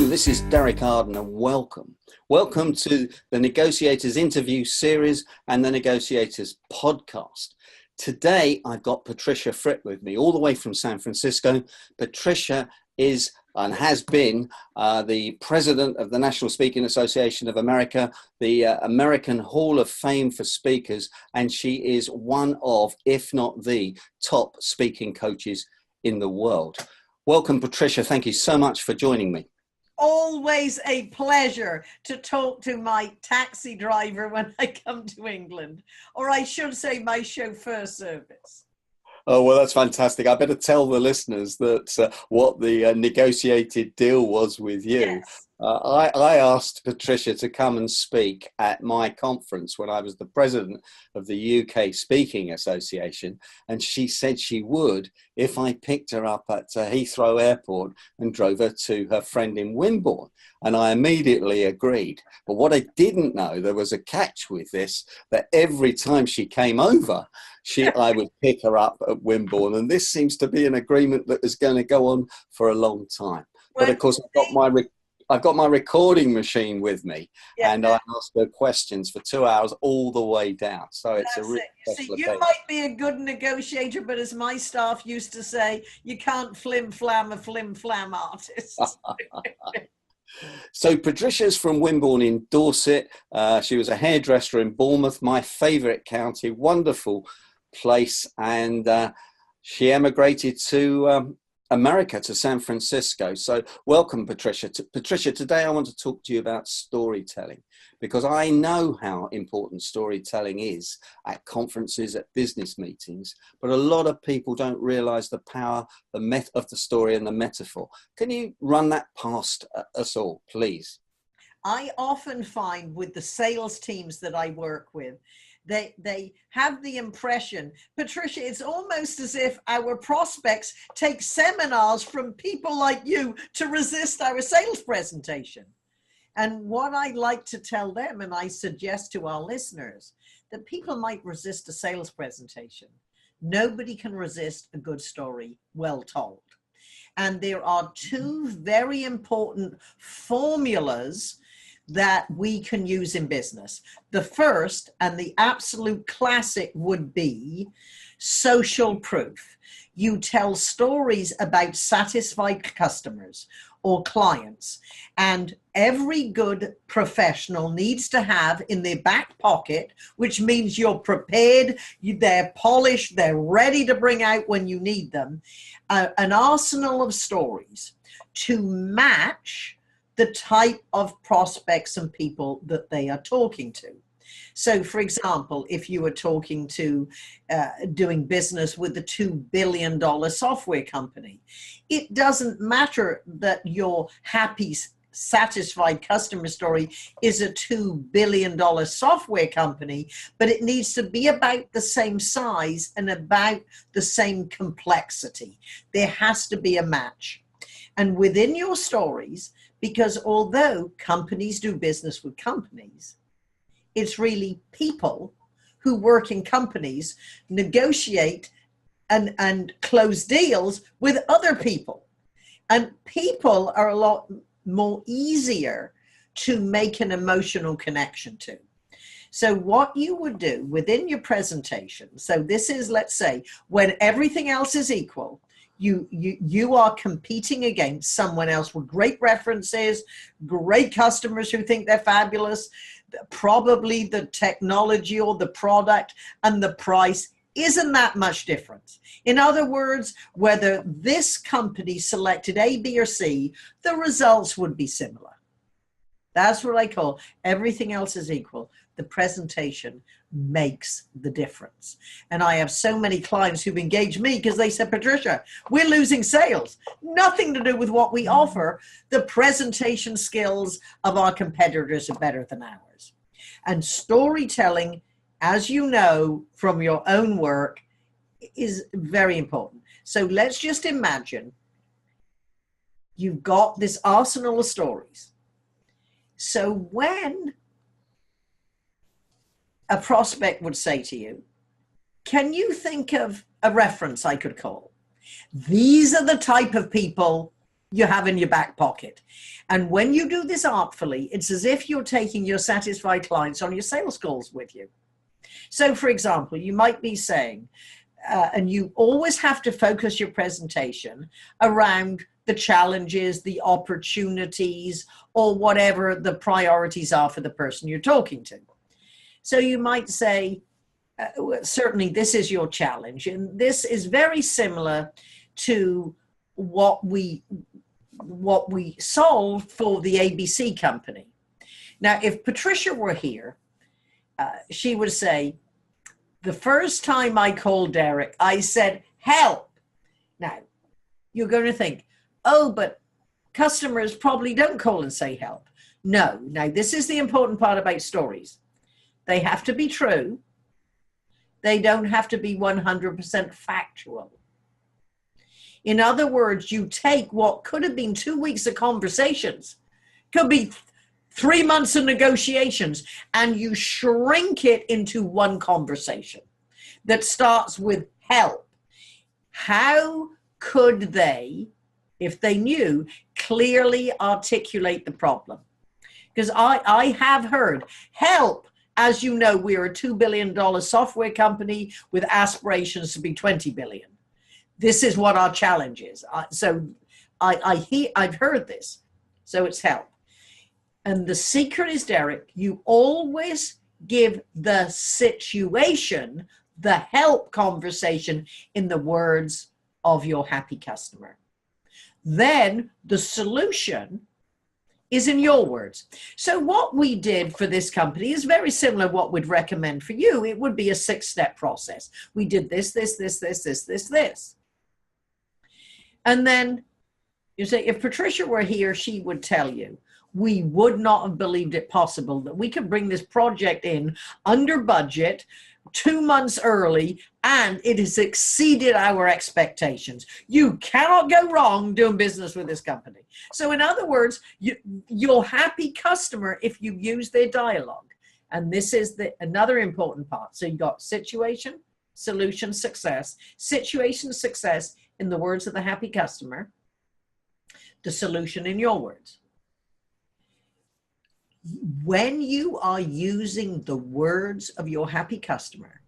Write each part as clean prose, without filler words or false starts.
this is Derek Arden, and welcome. Welcome to the Negotiators interview series and the Negotiators podcast. Today, I've got Patricia Fripp with me, all the way from San Francisco. Patricia is and has been the president of the National Speaking Association of America, the American Hall of Fame for Speakers, and she is one of, if not the top speaking coaches in the world. Welcome, Patricia. Thank you so much for joining me. Always a pleasure to talk to my taxi driver when I come to England, or I should say my chauffeur service. Oh, well, that's fantastic. I better tell the listeners that what the negotiated deal was with you. Yes. I asked Patricia to come and speak at my conference when I was the president of the UK Speaking Association, and she said she would if I picked her up at Heathrow Airport and drove her to her friend in Wimborne. And I immediately agreed. But what I didn't know, there was a catch with this, that every time she came over, I would pick her up at Wimborne. And this seems to be an agreement that is going to go on for a long time. But of course, I've got my recording machine with me, and I ask her questions for 2 hours all the way down. So it's a really special occasion. You might be a good negotiator, but as my staff used to say, you can't flim-flam a flim-flam artist. So Patricia's from Wimborne in Dorset. She was a hairdresser in Bournemouth, my favourite county, wonderful place. And she emigrated to America, to San Francisco. So welcome, Patricia. Patricia, today I want to talk to you about storytelling, because I know how important storytelling is at conferences, at business meetings, but a lot of people don't realize the power of the story and the metaphor. Can you run that past us all, please? I often find with the sales teams that I work with, they have the impression, Patricia, it's almost as if our prospects take seminars from people like you to resist our sales presentation. And what I like to tell them, and I suggest to our listeners, that people might resist a sales presentation. Nobody can resist a good story well told. And there are two very important formulas that we can use in business. The first and the absolute classic would be social proof. You tell stories about satisfied customers or clients, and every good professional needs to have in their back pocket, which means you're prepared, they're polished, they're ready to bring out when you need them, an arsenal of stories to match the type of prospects and people that they are talking to. So, for example, if you were talking to doing business with a $2 billion software company, it doesn't matter that your happy, satisfied customer story is a $2 billion software company, but it needs to be about the same size and about the same complexity. There has to be a match. And within your stories, because although companies do business with companies, it's really people who work in companies negotiate and close deals with other people. And people are a lot more easier to make an emotional connection to. So what you would do within your presentation, so this is, let's say, when everything else is equal, you are competing against someone else with great references, great customers who think they're fabulous, probably the technology or the product and the price isn't that much different. In other words, whether this company selected A, B, or C, the results would be similar. That's what I call everything else is equal. The presentation makes the difference. And I have so many clients who've engaged me because they said, Patricia, we're losing sales. Nothing to do with what we offer. The presentation skills of our competitors are better than ours. And storytelling, as you know from your own work, is very important. So let's just imagine you've got this arsenal of stories. So when a prospect would say to you, can you think of a reference I could call? These are the type of people you have in your back pocket. And when you do this artfully, it's as if you're taking your satisfied clients on your sales calls with you. So, for example, you might be saying, and you always have to focus your presentation around the challenges, the opportunities, or whatever the priorities are for the person you're talking to. So you might say, certainly this is your challenge, and this is very similar to what we solved for the ABC company. Now, if Patricia were here, she would say, the first time I called Derek, I said, help. Now, you're going to think, oh, but customers probably don't call and say help. No. Now, this is the important part about stories. They have to be true. They don't have to be 100% factual. In other words, you take what could have been 2 weeks of conversations, could be 3 months of negotiations, and you shrink it into one conversation that starts with help. How could they, if they knew, clearly articulate the problem? Because I have heard help. As you know, we're a $2 billion software company with aspirations to be 20 billion. This is what our challenge is. I've heard this. So it's help. And the secret is, Derek, you always give the situation, the help conversation, in the words of your happy customer. Then the solution is in your words. So what we did for this company is very similar to what we'd recommend for you. It would be a 6-step process. We did this. And then you say, if Patricia were here, she would tell you, we would not have believed it possible that we could bring this project in under budget, 2 months early, and it has exceeded our expectations. You cannot go wrong doing business with this company. So in other words, your happy customer, if you use their dialogue, and this is another important part. So you got situation, solution, success. Situation, success in the words of the happy customer, the solution in your words. When you are using the words of your happy customer,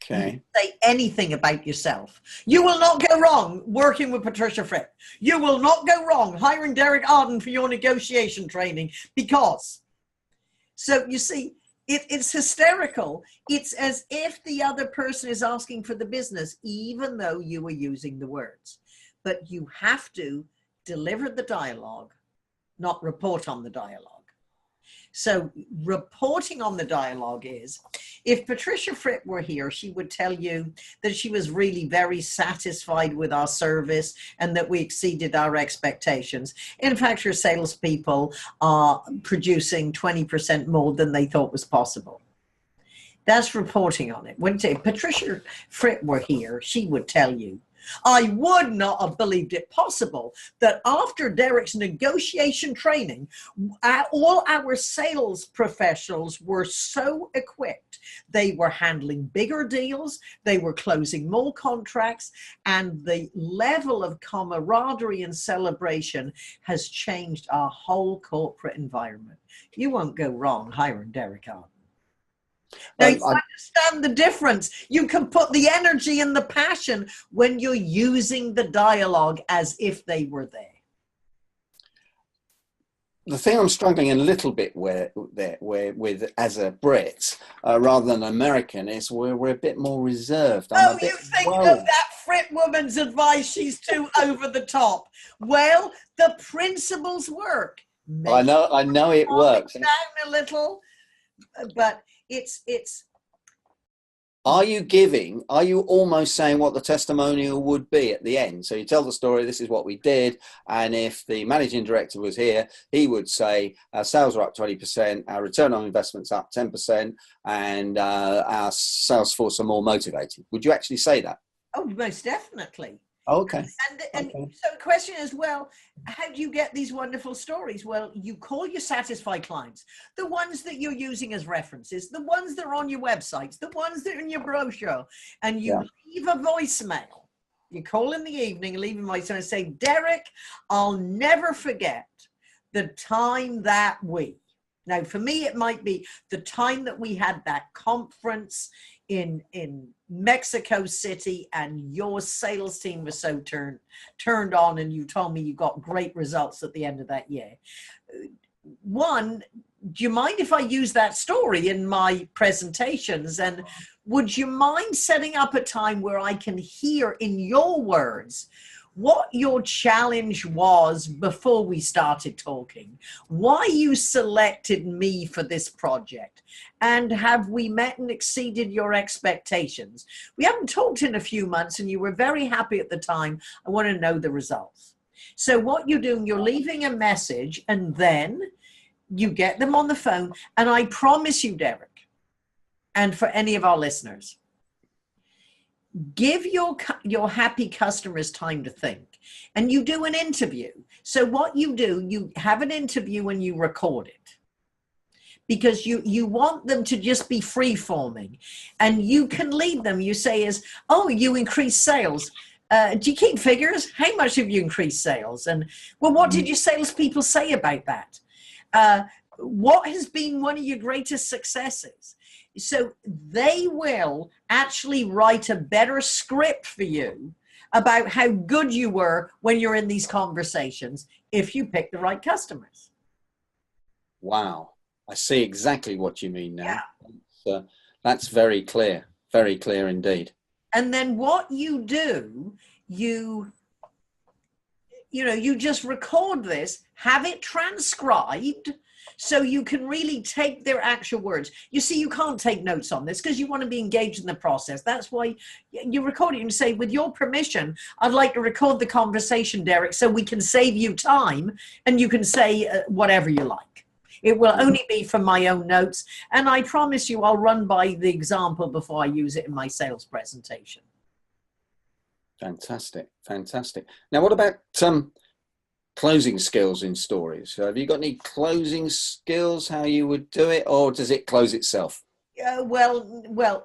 okay, say anything about yourself. You will not go wrong working with Patricia Fripp. You will not go wrong hiring Derek Arden for your negotiation training, because, so you see, it's hysterical. It's as if the other person is asking for the business, even though you were using the words. But you have to deliver the dialogue, not report on the dialogue. So reporting on the dialogue is, if Patricia Fripp were here, she would tell you that she was really very satisfied with our service and that we exceeded our expectations. In fact, her salespeople are producing 20% more than they thought was possible. That's reporting on it. When Patricia Fripp were here, she would tell you, I would not have believed it possible that after Derek's negotiation training, all our sales professionals were so equipped. They were handling bigger deals, they were closing more contracts, and the level of camaraderie and celebration has changed our whole corporate environment. You won't go wrong hiring Derek Arden. Now, you understand the difference. You can put the energy and the passion when you're using the dialogue as if they were there. The thing I'm struggling a little bit with as a Brit, rather than American, is we're a bit more reserved. Oh, you think of that Fripp woman's advice, she's too over the top. Well, the principles work. I know it works. Down a little, but it's Are you almost saying what the testimonial would be at the end? So you tell the story, this is what we did, and if the managing director was here, he would say our sales are up 20%, our return on investment's up 10%, and our sales force are more motivated. Would you actually say that? Oh, most definitely. Okay. And so the question is, well, how do you get these wonderful stories? Well, you call your satisfied clients, the ones that you're using as references, the ones that are on your websites, the ones that are in your brochure, and you leave a voicemail. You call in the evening, leave him my son and say, Derek, I'll never forget the time that we. Now, for me, it might be the time that we had that conference in Mexico City, and your sales team was so turned on, and you told me you got great results at the end of that year. One, do you mind if I use that story in my presentations? And would you mind setting up a time where I can hear in your words what your challenge was before we started talking, why you selected me for this project, and have we met and exceeded your expectations? We haven't talked in a few months and you were very happy at the time. I want to know the results. So what you're doing, you're leaving a message, and then you get them on the phone. And I promise you, Derek, and for any of our listeners, give your happy customers time to think, and you do an interview. So what you do, you have an interview and you record it, because you want them to just be free forming, and you can lead them. You say oh, you increase sales. Do you keep figures? How much have you increased sales? And well, what did your salespeople say about that? What has been one of your greatest successes? So they will actually write a better script for you about how good you were when you're in these conversations, if you pick the right customers. Wow. I see exactly what you mean now. Yeah. That's very clear indeed. And then what you do, you just record this, have it transcribed, so you can really take their actual words. You see, you can't take notes on this because you want to be engaged in the process. That's why you record it and say, with your permission, I'd like to record the conversation, Derek, so we can save you time, and you can say whatever you like. It will only be from my own notes. And I promise you, I'll run by the example before I use it in my sales presentation. Fantastic. Now, what about closing skills in stories? So have you got any closing skills, how you would do it, or does it close itself? Well,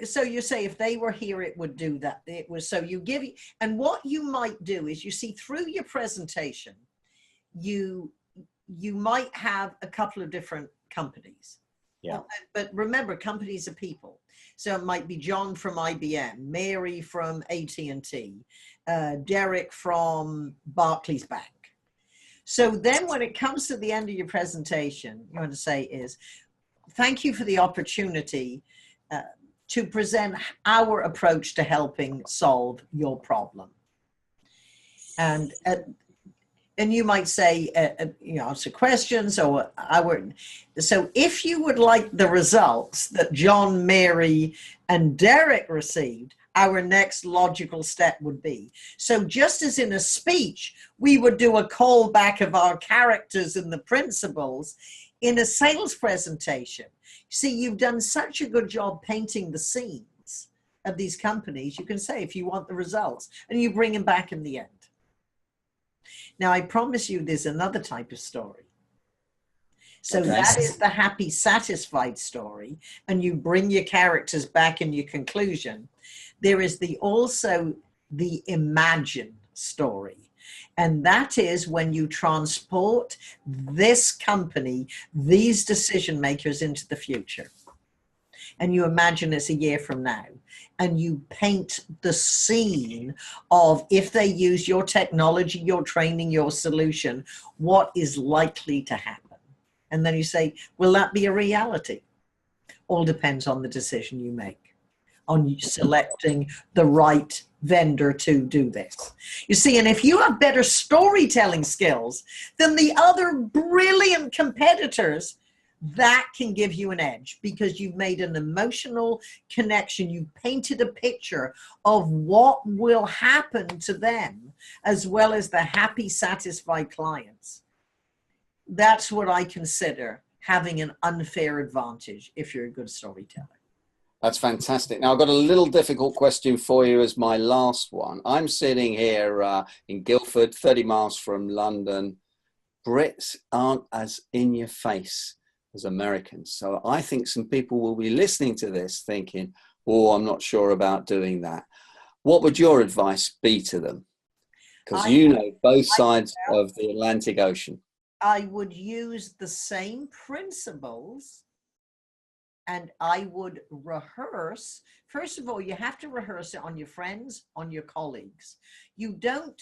so you say if they were here, it would do that. It was, so you give, and what you might do is, you see, through your presentation, you might have a couple of different companies. Yeah. But remember, companies are people. So it might be John from IBM, Mary from AT&T, Derek from Barclays Bank. So then when it comes to the end of your presentation, you want to say is, thank you for the opportunity to present our approach to helping solve your problem. And you might say, answer questions, or so if you would like the results that John, Mary, and Derek received, our next logical step would be. So just as in a speech, we would do a callback of our characters and the principles, in a sales presentation, see, you've done such a good job painting the scenes of these companies, you can say, if you want the results, and you bring them back in the end. Now, I promise you there's another type of story. So okay. That is the happy, satisfied story, and you bring your characters back in your conclusion. There is also the imagine story. And that is when you transport this company, these decision makers into the future. And you imagine it's a year from now. And you paint the scene of, if they use your technology, your training, your solution, what is likely to happen. And then you say, will that be a reality? All depends on the decision you make, on selecting the right vendor to do this. You see, and if you have better storytelling skills than the other brilliant competitors, that can give you an edge, because you've made an emotional connection. You painted a picture of what will happen to them, as well as the happy, satisfied clients. That's what I consider having an unfair advantage if you're a good storyteller. That's fantastic. Now, I've got a little difficult question for you as my last one. I'm sitting here in Guildford, 30 miles from London. Brits aren't as in your face as Americans. So I think some people will be listening to this thinking, oh, I'm not sure about doing that. What would your advice be to them? Because I, you know both I, sides of the Atlantic Ocean. I would use the same principles, and I would rehearse. First of all, you have to rehearse it on your friends, on your colleagues. You don't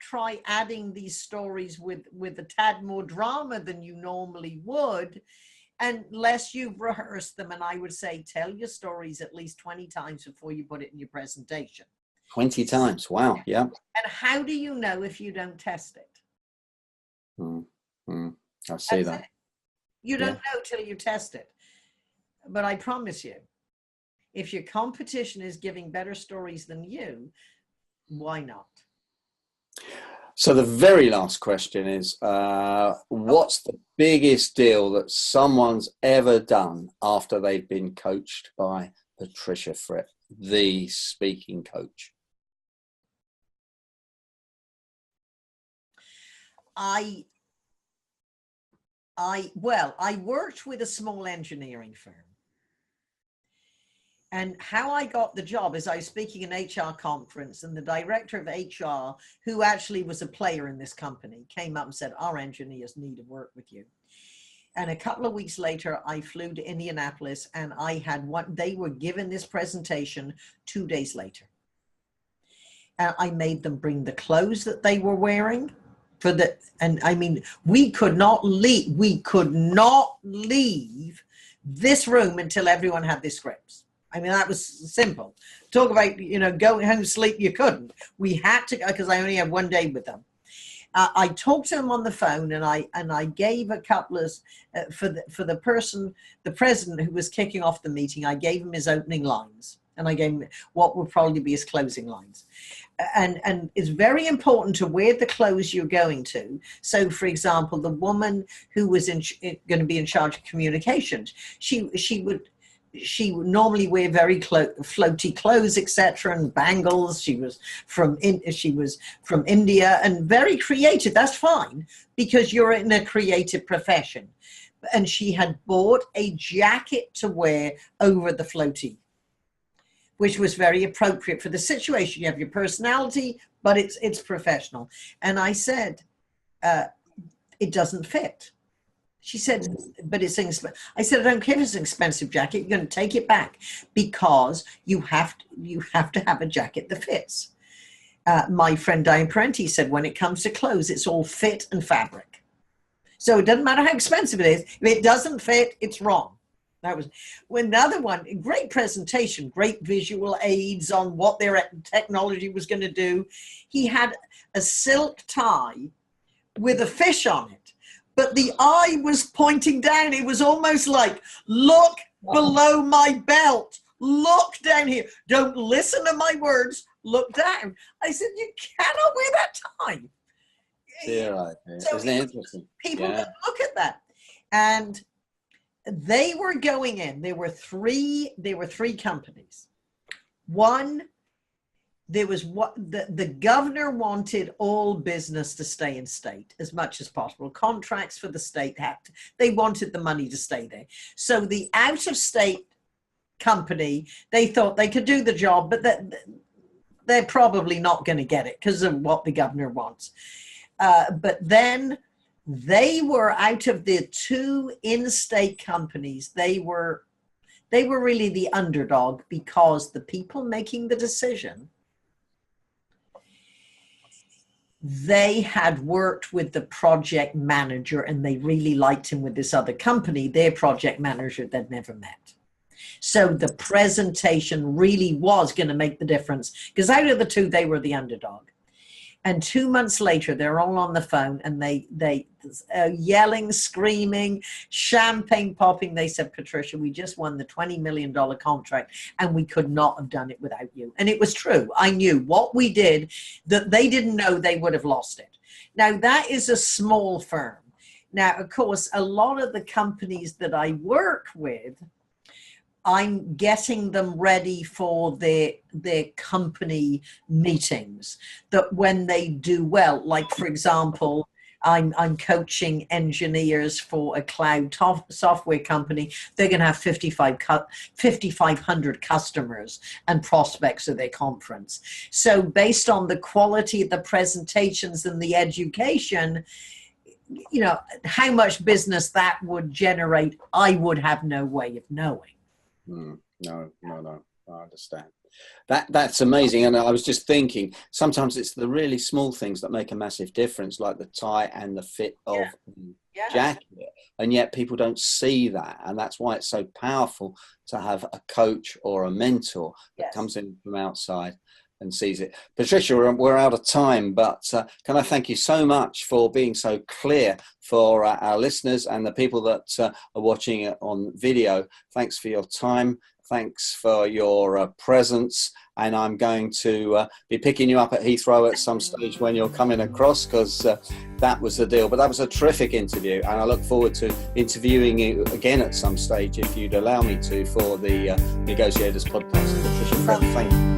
try adding these stories with a tad more drama than you normally would, unless you've rehearsed them. And I would say, tell your stories at least 20 times before you put it in your presentation. 20 times. Wow. Yeah. And how do you know if you don't test it? I see that. You don't know till you test it. But I promise you, if your competition is giving better stories than you, why not? So the very last question is, what's the biggest deal that someone's ever done after they've been coached by Patricia Fripp, the speaking coach? I worked with a small engineering firm. And how I got the job is I was speaking an HR conference, and the director of HR, who actually was a player in this company, came up and said, our engineers need to work with you. And a couple of weeks later, I flew to Indianapolis, and they were given this presentation 2 days later. And I made them bring the clothes that they were wearing and I mean, we could not leave this room until everyone had their scripts. I mean, that was simple. Talk about, going home to sleep, you couldn't. We had to go, because I only had 1 day with them. I talked to them on the phone, and I gave a couple of, for the president who was kicking off the meeting, I gave him his opening lines, and I gave him what would probably be his closing lines. And it's very important to wear the clothes you're going to. So, for example, the woman who was going to be in charge of communications, she would normally wear very floaty clothes, etc., and bangles. She was from India, and very creative. That's fine, because you're in a creative profession. And she had bought a jacket to wear over the floaty, which was very appropriate for the situation. You have your personality, but it's professional. And I said, it doesn't fit. She said, but it's expensive. I said, I don't care if it's an expensive jacket. You're going to take it back, because you have to have a jacket that fits. My friend Diane Parenti said, when it comes to clothes, it's all fit and fabric. So it doesn't matter how expensive it is. If it doesn't fit, it's wrong. That was another one. Great presentation, great visual aids on what their technology was going to do. He had a silk tie with a fish on it, but the eye was pointing down. It was almost like, look below my belt, look down here. Don't listen to my words, look down. I said, you cannot wear that tie. Yeah, right. So isn't it interesting? People can look at that. And they were going in. There were three companies. One, there was the governor wanted all business to stay in state as much as possible. Contracts for the state they wanted the money to stay there. So the out of state company, they thought they could do the job, but they're probably not going to get it because of what the governor wants. But then they were, out of the two in-state companies, they were really the underdog, because the people making the decision, they had worked with the project manager, and they really liked him with this other company, their project manager they'd never met. So the presentation really was going to make the difference, because out of the two, they were the underdog. And 2 months later, they're all on the phone, and they yelling, screaming, champagne popping. They said, Patricia, we just won the $20 million contract, and we could not have done it without you. And it was true. I knew what we did, that they didn't know they would have lost it. Now, that is a small firm. Now, of course, a lot of the companies that I work with, I'm getting them ready for their company meetings, that when they do well, like, for example, I'm coaching engineers for a cloud software company. They're going to have 5,500 customers and prospects at their conference. So based on the quality of the presentations and the education, you know, how much business that would generate, I would have no way of knowing. No, I understand. That's amazing. And I was just thinking, sometimes it's the really small things that make a massive difference, like the tie and the fit of the jacket. And yet people don't see that. And that's why it's so powerful to have a coach or a mentor that comes in from outside and sees it. Patricia, we're out of time, but can I thank you so much for being so clear for our listeners and the people that are watching it on video. Thanks for your time. Thanks for your presence. And I'm going to be picking you up at Heathrow at some stage when you're coming across, because that was the deal. But that was a terrific interview. And I look forward to interviewing you again at some stage, if you'd allow me to, for the Negotiators podcast. Patricia Fripp, thank you.